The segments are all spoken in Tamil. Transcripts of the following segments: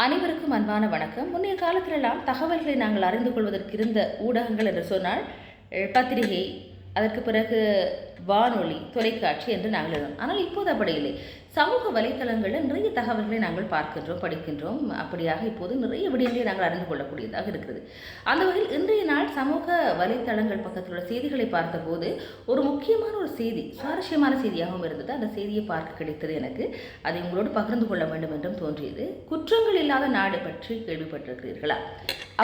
அனைவருக்கும் அன்பான வணக்கம். முன்னைய காலத்திலெல்லாம் தகவல்களை நாங்கள் அறிந்து கொள்வதற்கு இருந்த ஊடகங்கள் என்று சொன்னால் பத்திரிகை, அதற்கு பிறகு வானொலி, தொலைக்காட்சி என்று நாங்கள் இருந்தோம். ஆனால் இப்போது அப்படி இல்லை. சமூக வலைத்தளங்களில் நிறைய தகவல்களை நாங்கள் பார்க்கின்றோம், படிக்கின்றோம். அப்படியாக இப்போது நிறைய விடயங்களை நாங்கள் அறிந்து கொள்ளக்கூடியதாக இருக்கிறது. அந்த வகையில் இன்றைய நாள் சமூக வலைத்தளங்கள் பக்கத்தில் உள்ள செய்திகளை பார்த்தபோது ஒரு முக்கியமான ஒரு செய்தி, சுவாரஸ்யமான செய்தியாகவும் இருந்தது. அந்த செய்தியை பார்க்க கிடைத்தது எனக்கு. அதை உங்களோடு பகிர்ந்து கொள்ள வேண்டும் என்றும் தோன்றியது. குற்றங்கள் இல்லாத நாடு பற்றி கேள்விப்பட்டிருக்கிறீர்களா?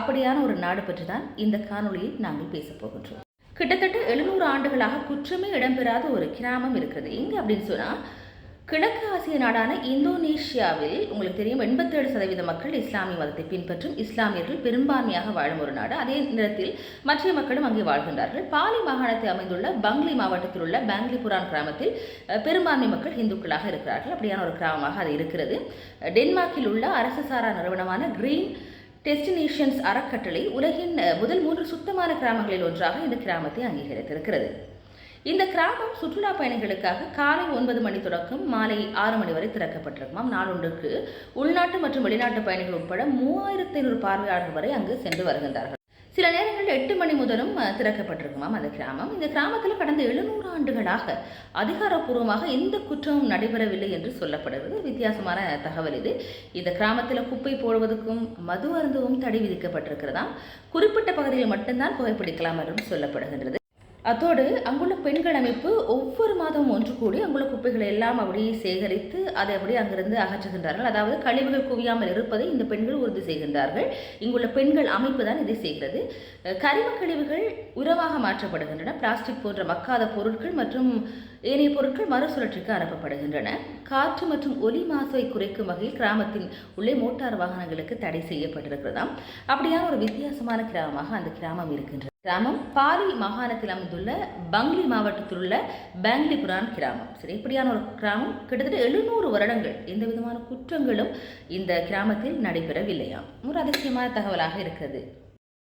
அப்படியான ஒரு நாடு பற்றி தான் இந்த காணொலியில் நாங்கள் பேசப் போகின்றோம். கிட்டத்தட்ட 700 ஆண்டுகளாக குற்றமே இடம்பெறாத ஒரு கிராமம் இருக்கிறது. எங்கே அப்படின்னு சொன்னால், கிழக்கு ஆசிய நாடான இந்தோனேஷியாவில் உங்களுக்கு தெரியும் 87% மக்கள் இஸ்லாமிய மதத்தை பின்பற்றும் இஸ்லாமியர்கள் பெரும்பான்மையாக வாழும் ஒரு நாடு. அதே நேரத்தில் மற்ற மக்களும் அங்கே வாழ்கின்றார்கள். பாலி மாகாணத்தில் அமைந்துள்ள பங்லி மாவட்டத்தில் உள்ள பேங்லிபுரான் கிராமத்தில் பெரும்பான்மை மக்கள் இந்துக்களாக இருக்கிறார்கள். அப்படியான ஒரு கிராமமாக அது இருக்கிறது. டென்மார்க்கில் உள்ள அரசு சாரா நிறுவனமான கிரீன் டெஸ்டினேஷன்ஸ் அறக்கட்டளை உலகின் முதல் 3 சுத்தமான கிராமங்களில் ஒன்றாக இந்த கிராமத்தை அங்கீகரித்திருக்கிறது. இந்த கிராமம் சுற்றுலா பயணிகளுக்காக காலை 9 மணி தொடக்கம் மாலை 6 மணி வரை திறக்கப்பட்டிருக்குமாம். நாளொன்றுக்கு உள்நாட்டு மற்றும் வெளிநாட்டு பயணிகள் உட்பட 3500 பார்வையாளர்கள் வரை அங்கு சென்று வருகின்றார்கள். சில நேரங்களில் 8 மணி முதலும் திறக்கப்பட்டிருக்குமாம் அந்த கிராமம். இந்த கிராமத்தில் கடந்த 700 ஆண்டுகளாக அதிகாரப்பூர்வமாக எந்த குற்றமும் நடைபெறவில்லை என்று சொல்லப்படுகிறது. வித்தியாசமான தகவல் இது. இந்த கிராமத்தில் குப்பை போடுவதற்கும் மது அருந்தவும் தடை விதிக்கப்பட்டிருக்கிறதாம். குறிப்பிட்ட பகுதியில் மட்டும்தான் புகைப்பிடிக்கலாம் என்றும் சொல்லப்படுகின்றது. அதோடு அங்குள்ள பெண்கள் அமைப்பு ஒவ்வொரு மாதமும் ஒன்று கூடி அங்குள்ள குப்பைகளை எல்லாம் அப்படியே சேகரித்து அதை அப்படியே அங்கிருந்து அகற்றுகின்றார்கள். அதாவது கழிவுகள் குவியாமல் இருப்பதை இந்த பெண்கள் உறுதி செய்கின்றார்கள். இங்குள்ள பெண்கள் அமைப்பு தான் இதை செய்கிறது. கரிம கழிவுகள் உரமாக மாற்றப்படுகின்றன. பிளாஸ்டிக் போன்ற மக்காத பொருட்கள் மற்றும் ஏனைய பொருட்கள் மறுசுழற்சிக்கு அனுப்பப்படுகின்றன. காற்று மற்றும் ஒலி மாசுவை குறைக்கும் வகையில் கிராமத்தின் உள்ளே மோட்டார் வாகனங்களுக்கு தடை செய்யப்பட்டிருக்கிறதாம். அப்படியான ஒரு வித்தியாசமான கிராமமாக அந்த கிராமம் இருக்கின்றது. கிராமம் பாலி மாகாணத்தில் அமைந்துள்ள பங்லி மாவட்டத்தில் உள்ள பேங்லிபுரான் கிராமம். சரி, இப்படியான ஒரு கிராமம் கிட்டத்தட்ட 700 வருடங்கள் எந்த விதமான குற்றங்களும் இந்த கிராமத்தில் நடைபெறவில்லையாம். ஒரு அதிசயமான தகவலாக இருக்கிறது.